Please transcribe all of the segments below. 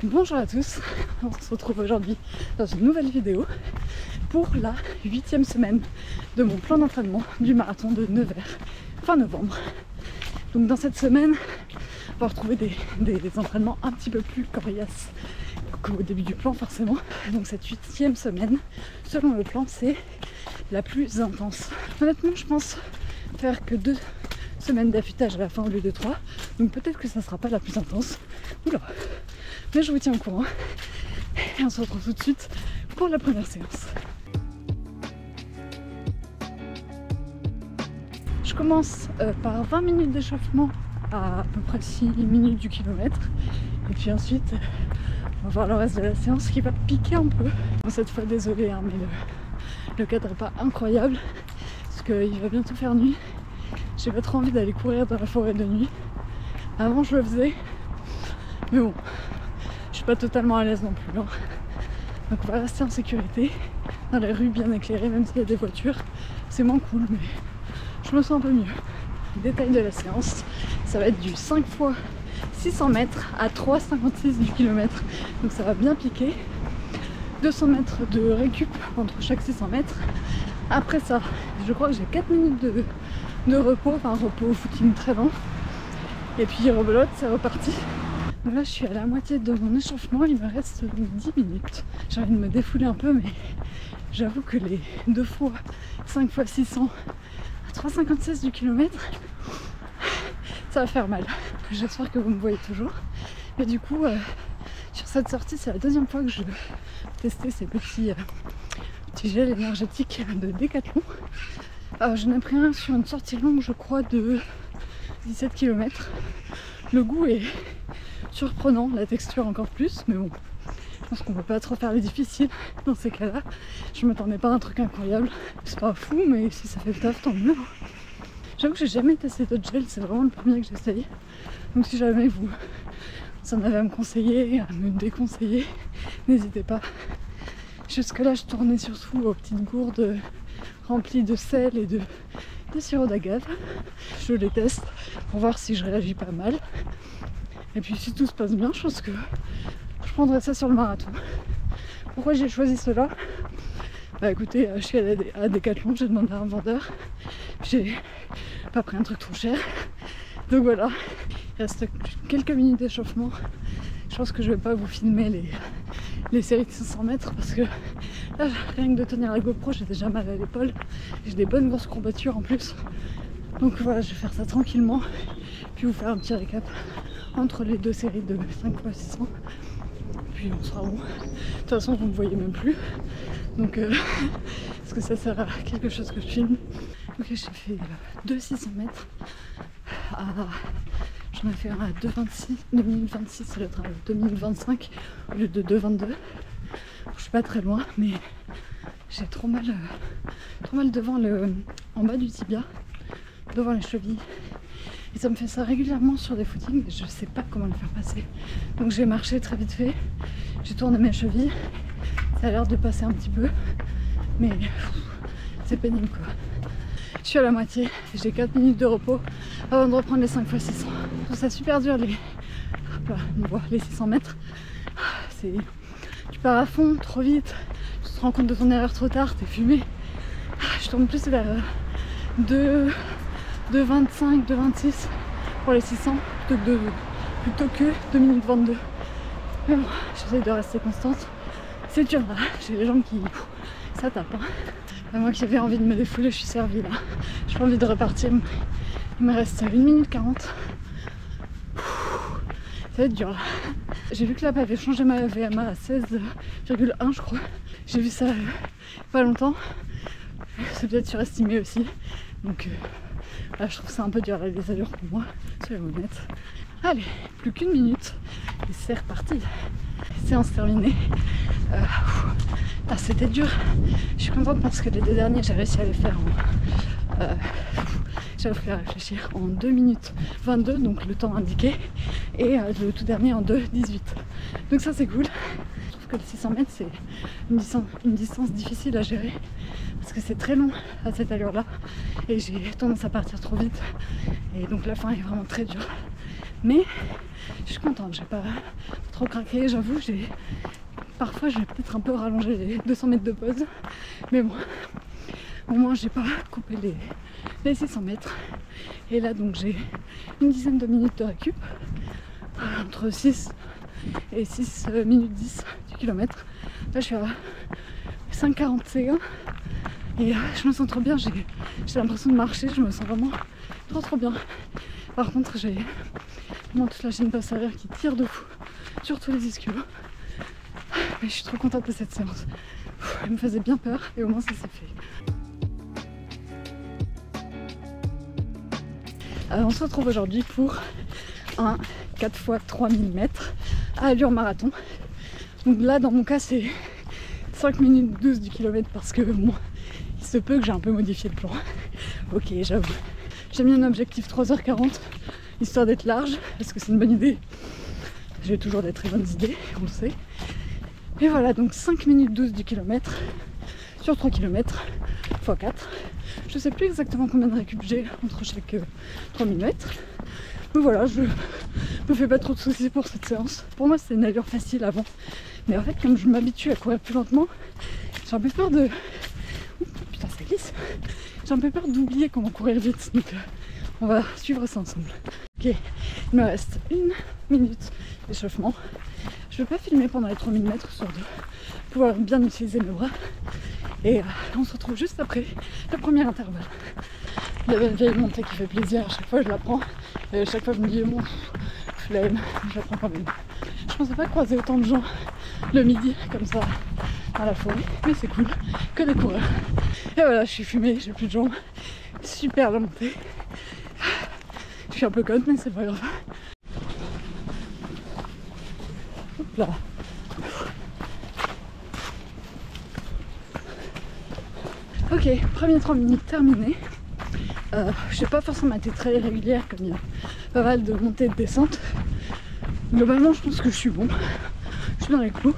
Bonjour à tous, on se retrouve aujourd'hui dans une nouvelle vidéo pour la 8e semaine de mon plan d'entraînement du marathon de Nevers fin novembre. Donc dans cette semaine, on va retrouver des entraînements un petit peu plus coriaces qu'au début du plan forcément. Donc cette 8e semaine, selon le plan, c'est la plus intense. Honnêtement, je pense faire que 2 semaines d'affûtage à la fin au lieu de 3, donc peut-être que ça sera pas la plus intense. Oula. Mais je vous tiens au courant et on se retrouve tout de suite pour la première séance. Je commence par 20 minutes d'échauffement à peu près 6 minutes du kilomètre et puis ensuite on va voir le reste de la séance qui va piquer un peu. Bon, cette fois désolé hein, mais le cadre n'est pas incroyable parce qu'il va bientôt faire nuit. J'ai pas trop envie d'aller courir dans la forêt de nuit. Avant je le faisais, mais bon, je suis pas totalement à l'aise non plus. Hein. Donc on va rester en sécurité, dans les rues bien éclairées, même s'il y a des voitures. C'est moins cool, mais je me sens un peu mieux. Détail de la séance, ça va être du 5 fois 600 mètres à 3,56 du kilomètre. Donc ça va bien piquer. 200 mètres de récup entre chaque 600 mètres. Après ça, je crois que j'ai 4 minutes de repos, enfin repos footing très lent. Et puis rebelote, c'est reparti. Donc là je suis à la moitié de mon échauffement, il me reste 10 minutes. J'ai envie de me défouler un peu, mais j'avoue que les 2 fois 5 fois 600 à 3,56 du kilomètre, ça va faire mal. J'espère que vous me voyez toujours. Et du coup, sur cette sortie, c'est la 2e fois que je testais ces petits gels énergétiques de Décathlon. J'en ai pris un sur une sortie longue, je crois, de 17 km. Le goût est surprenant, la texture encore plus, mais bon, je pense qu'on peut pas trop faire les difficiles dans ces cas-là. Je m'attendais pas à un truc incroyable. C'est pas fou, mais si ça fait le taf, tant mieux. J'avoue que j'ai jamais testé d'autres gels, c'est vraiment le premier que j'essaye. Donc si jamais vous en avez à me conseiller, à me déconseiller, n'hésitez pas. Jusque là je tournais surtout aux petites gourdes remplies de sel et de sirop d'agave. Je les teste pour voir si je réagis pas mal. Et puis si tout se passe bien, je pense que je prendrai ça sur le marathon. Pourquoi j'ai choisi cela? Bah écoutez, je suis à Décathlon, j'ai demandé à un vendeur. J'ai pas pris un truc trop cher. Donc voilà, il reste quelques minutes d'échauffement. Je pense que je vais pas vous filmer les séries de 500 mètres parce que là, rien que de tenir la GoPro, j'ai déjà mal à l'épaule. J'ai des bonnes grosses courbatures en plus. Donc voilà, je vais faire ça tranquillement. Puis vous faire un petit récap entre les 2 séries de 5 fois 600. Puis on sera bon. De toute façon, vous ne me voyez même plus. Donc, est-ce que ça sert à quelque chose que je filme? Ok, j'ai fait 2 600 mètres. J'en ai fait un à 2,26, 2 minutes 26, ça doit être à 2 minutes 25 au lieu de 2,22. Je suis pas très loin, mais j'ai trop mal devant en bas du tibia, devant les chevilles. Et ça me fait ça régulièrement sur des footings, je sais pas comment le faire passer. Donc j'ai marché très vite fait, j'ai tourné mes chevilles, ça a l'air de passer un petit peu, mais c'est pénible quoi. Je suis à la moitié, j'ai 4 minutes de repos avant de reprendre les 5 x 600. Je trouve ça super dur les 600 mètres. Tu pars à fond, trop vite, tu te rends compte de ton erreur trop tard, t'es fumé. Je tourne plus vers 2,25, 2,26 pour les 600 plutôt que 2 minutes 22. Mais bon, j'essaie de rester constante. C'est dur là, j'ai les jambes qui... ça tape. Hein. Moi qui avais envie de me défouler, je suis servie là. J'ai pas envie de repartir. Il me reste 1 minute 40. Ça va être dur là. J'ai vu que l'app avait changé ma VMA à 16,1 je crois. J'ai vu ça pas longtemps. C'est peut-être surestimé aussi. Donc là je trouve ça un peu dur les allures pour moi. Soyons honnêtes. Allez, plus qu'1 minute. Et c'est reparti. Séance terminée. C'était dur. Je suis contente parce que les 2 derniers j'ai réussi à les faire j'avais fait réfléchir en 2 minutes 22, donc le temps indiqué, et le tout dernier en 2,18. Donc ça c'est cool. Je trouve que les 600 mètres c'est une distance difficile à gérer parce que c'est très long à cette allure là et j'ai tendance à partir trop vite et donc la fin est vraiment très dure. Mais Je suis contente, j'ai pas trop craqué, j'avoue. Parfois je vais peut-être un peu rallonger les 200 mètres de pause, mais bon, au moins j'ai pas coupé les 600 mètres. Et là donc j'ai une dizaine de minutes de récup, entre 6 et 6 minutes 10 du kilomètre. Là je suis à 5,41 et je me sens trop bien, j'ai l'impression de marcher, je me sens vraiment trop bien. Par contre j'ai vraiment toute la chaîne basse arrière qui tire de fou, surtout les ischios. Mais je suis trop contente de cette séance. Elle me faisait bien peur et au moins ça s'est fait. On se retrouve aujourd'hui pour un 4 x 3000 mètres à allure marathon. Donc là dans mon cas c'est 5 minutes 12 du kilomètre parce que bon, il se peut que j'ai un peu modifié le plan. Ok, j'avoue. J'ai mis un objectif 3h40 histoire d'être large parce que c'est une bonne idée. J'ai toujours des très bonnes idées, on le sait. Et voilà, donc 5 minutes 12 du kilomètre sur 3 km x 4. Je sais plus exactement combien de récup j'ai entre chaque 3000 mètres. Mais voilà, je me fais pas trop de soucis pour cette séance. Pour moi, c'est une allure facile avant. Mais en fait, comme je m'habitue à courir plus lentement, j'ai un peu peur de... Ouh, putain, ça glisse. J'ai un peu peur d'oublier comment courir vite. Donc, on va suivre ça ensemble. Ok, il me reste 1 minute d'échauffement. Je ne vais pas filmer pendant les 3000 mètres, histoire de pouvoir bien utiliser mes bras. Et on se retrouve juste après le premier intervalle. Il y avait une vieille montée qui fait plaisir, à chaque fois je la prends. Et à chaque fois je me dis, bon, flemme, je la prends quand même. Je pensais pas croiser autant de gens le midi, comme ça, à la forêt. Mais c'est cool, que des coureurs. Et voilà, je suis fumée, j'ai plus de jambes. Super la montée. Je suis un peu conne, mais c'est pas grave. Hop là. Ok, premier 30 minutes terminé. Je n'ai pas forcément été très régulière comme il y a pas mal de montées et de descentes. Globalement, je pense que je suis bon. Je suis dans les clous.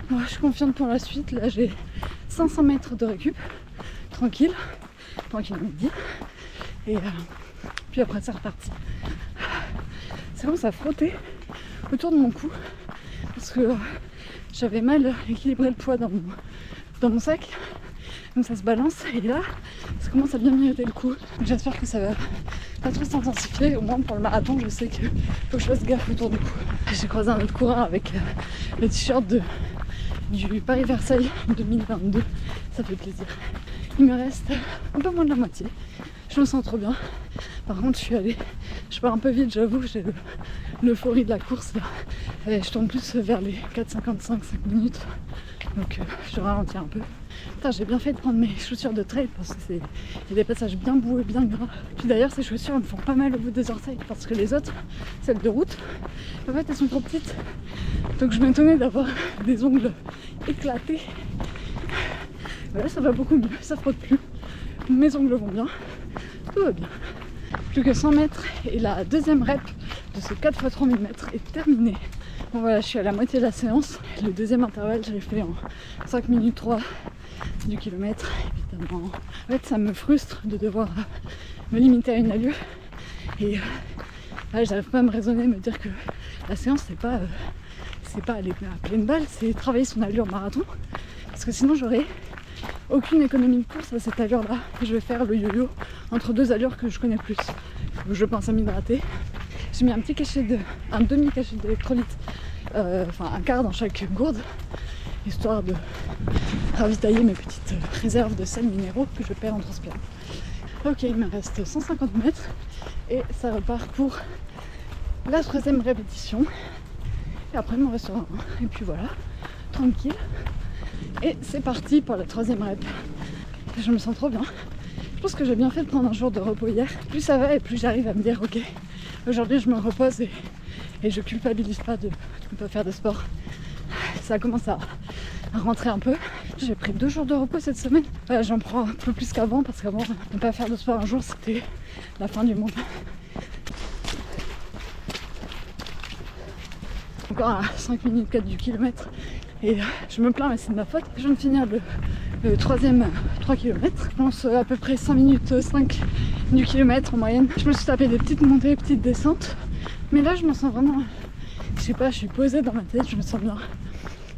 Moi, je suis confiante pour la suite. Là, j'ai 500 mètres de récup. Tranquille. Tranquille midi. Et puis après, c'est reparti. Ça commence à frotter autour de mon cou. Parce que j'avais mal équilibré le poids dans mon sac. Donc ça se balance et là ça commence à bien mijoter le cou. J'espère que ça va pas trop s'intensifier. Au moins pour le marathon je sais qu'il faut que je fasse gaffe autour du cou. J'ai croisé un autre coureur avec le t-shirt du Paris-Versailles 2022. Ça fait plaisir. Il me reste un peu moins de la moitié. Je me sens trop bien. Par contre je pars un peu vite, j'avoue, j'ai l'euphorie de la course là. Et je tourne plus vers les 4,55, 5 minutes. Donc je ralentis un peu. Putain, j'ai bien fait de prendre mes chaussures de trail parce que il y a des passages bien boueux, bien gras. Puis d'ailleurs ces chaussures elles me font pas mal au bout des orteils parce que les autres, celles de route, en fait elles sont trop petites. Donc je m'étonnais d'avoir des ongles éclatés. Voilà, ça va beaucoup mieux, ça frotte plus. Mes ongles vont bien, tout va bien. Plus que 100 mètres et la deuxième rep de ce 4 x 3000 mètres est terminée. Bon voilà, je suis à la moitié de la séance. Le deuxième intervalle, je l'ai fait en 5 minutes 3 du kilomètre. Évidemment, en fait, ça me frustre de devoir me limiter à une allure. Et j'arrive pas à me raisonner, me dire que la séance, c'est pas aller à pleine balle, c'est travailler son allure marathon. Parce que sinon, j'aurais aucune économie de course à cette allure-là. Je vais faire le yo-yo entre deux allures que je connais plus. Je pense à m'hydrater. J'ai mis un demi-cachet d'électrolytes, enfin un quart dans chaque gourde, histoire de ravitailler mes petites réserves de sels minéraux que je perds en transpirant. Ok, il me reste 150 mètres et ça repart pour la troisième répétition. Et après il m'en restera un. Et puis voilà, tranquille. Et c'est parti pour la troisième rep. Je me sens trop bien. Je pense que j'ai bien fait de prendre un jour de repos hier. Plus ça va et plus j'arrive à me dire ok, aujourd'hui je me repose et je culpabilise pas de ne pas faire de sport. Ça commence à rentrer un peu. J'ai pris 2 jours de repos cette semaine. J'en prends un peu plus qu'avant parce qu'avant ne pas faire de sport un jour c'était la fin du monde. Encore à 5 minutes 4 du kilomètre et je me plains mais c'est de ma faute. Je viens de finir le troisième 3 km. Je pense à peu près 5 minutes 5 du kilomètre en moyenne. Je me suis tapé des petites montées, des petites descentes. Mais là je me sens vraiment Je sais pas, je suis posée dans ma tête, je me sens bien.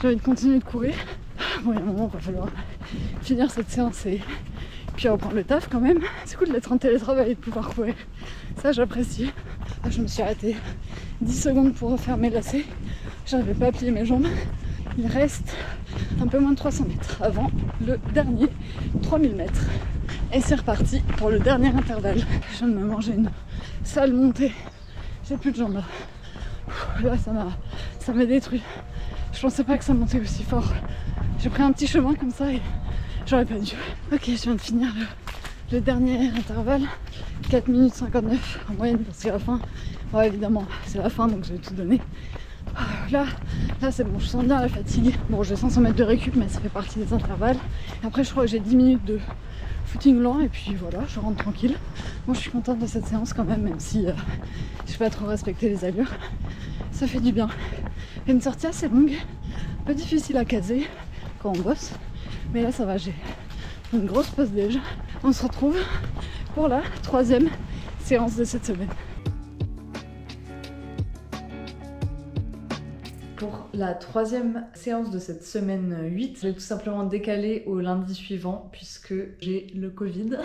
J'ai envie de continuer de courir. Bon, il y a un moment, il va falloir finir cette séance et puis reprendre le taf quand même. C'est cool d'être en télétravail et de pouvoir courir. Ça, j'apprécie. Je me suis arrêtée 10 secondes pour refaire mes lacets. J'arrivais pas à plier mes jambes. Il reste un peu moins de 300 mètres avant le dernier 3000 mètres. Et c'est reparti pour le dernier intervalle. Je viens de me manger une sale montée. J'ai plus de jambes là. Là, ça m'a détruit. Je pensais pas que ça montait aussi fort. J'ai pris un petit chemin comme ça et j'aurais pas dû. Ok, je viens de finir le dernier intervalle. 4 minutes 59 en moyenne parce que c'est la fin. Bon, évidemment, c'est la fin donc je vais tout donner. Là c'est bon, je sens bien la fatigue. Bon, j'ai 500 mètres de récup, mais ça fait partie des intervalles. Et après, je crois que j'ai 10 minutes de footing lent et puis voilà, je rentre tranquille. Moi, je suis contente de cette séance quand même si je vais pas trop respecter les allures. Ça fait du bien. Et une sortie assez longue, un peu difficile à caser quand on bosse. Mais là, ça va, j'ai une grosse pause déj. On se retrouve pour la 3e séance de cette semaine. Pour la 3e séance de cette semaine 8, je vais tout simplement décaler au lundi suivant puisque j'ai le Covid.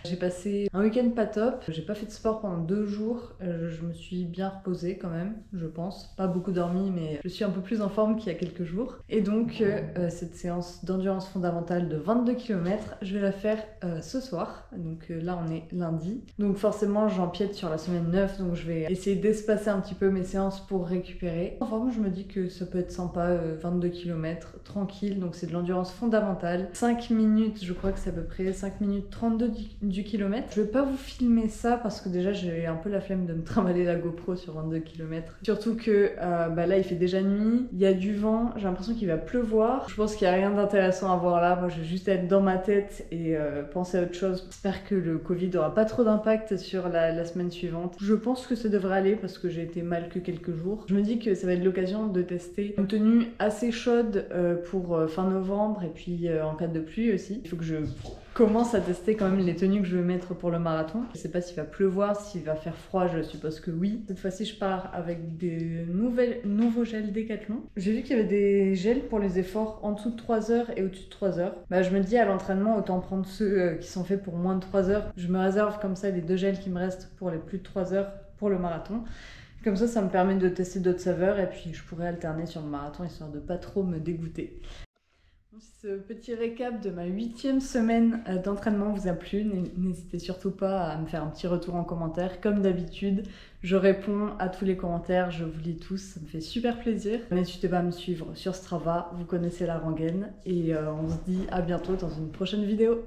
J'ai passé un week-end pas top, j'ai pas fait de sport pendant 2 jours, je me suis bien reposée quand même, je pense. Pas beaucoup dormi, mais je suis un peu plus en forme qu'il y a quelques jours. Et donc cette séance d'endurance fondamentale de 22 km, je vais la faire ce soir. Donc là on est lundi. Donc forcément j'empiète sur la semaine 9, donc je vais essayer d'espacer un petit peu mes séances pour récupérer. Enfin moi je me dis que ça peut être sympa, 22 km, tranquille, donc c'est de l'endurance fondamentale. 5 minutes, je crois que c'est à peu près 5 minutes 32 du kilomètre. Je vais pas vous filmer ça parce que déjà j'ai un peu la flemme de me trimballer la GoPro sur 22 km. Surtout que là il fait déjà nuit, il y a du vent, j'ai l'impression qu'il va pleuvoir. Je pense qu'il n'y a rien d'intéressant à voir là, moi je vais juste être dans ma tête et penser à autre chose. J'espère que le Covid aura pas trop d'impact sur la semaine suivante. Je pense que ça devrait aller parce que j'ai été mal que quelques jours. Je me dis que ça va être l'occasion de tester une tenue assez chaude pour fin novembre et puis en cas de pluie aussi. Il faut que je commence à tester quand même les tenues que je vais mettre pour le marathon. Je sais pas s'il va pleuvoir, s'il va faire froid, je suppose que oui. Cette fois-ci, je pars avec des nouveaux gels Décathlon. J'ai vu qu'il y avait des gels pour les efforts en dessous de 3 heures et au-dessus de 3 heures. Je me dis à l'entraînement, autant prendre ceux qui sont faits pour moins de 3 heures. Je me réserve comme ça les 2 gels qui me restent pour les plus de 3 heures pour le marathon. Comme ça me permet de tester d'autres saveurs et puis je pourrais alterner sur le marathon histoire de pas trop me dégoûter. Ce petit récap de ma 8e semaine d'entraînement vous a plu, n'hésitez surtout pas à me faire un petit retour en commentaire. Comme d'habitude, je réponds à tous les commentaires, je vous lis tous, ça me fait super plaisir. N'hésitez pas à me suivre sur Strava, vous connaissez la rengaine et on se dit à bientôt dans une prochaine vidéo.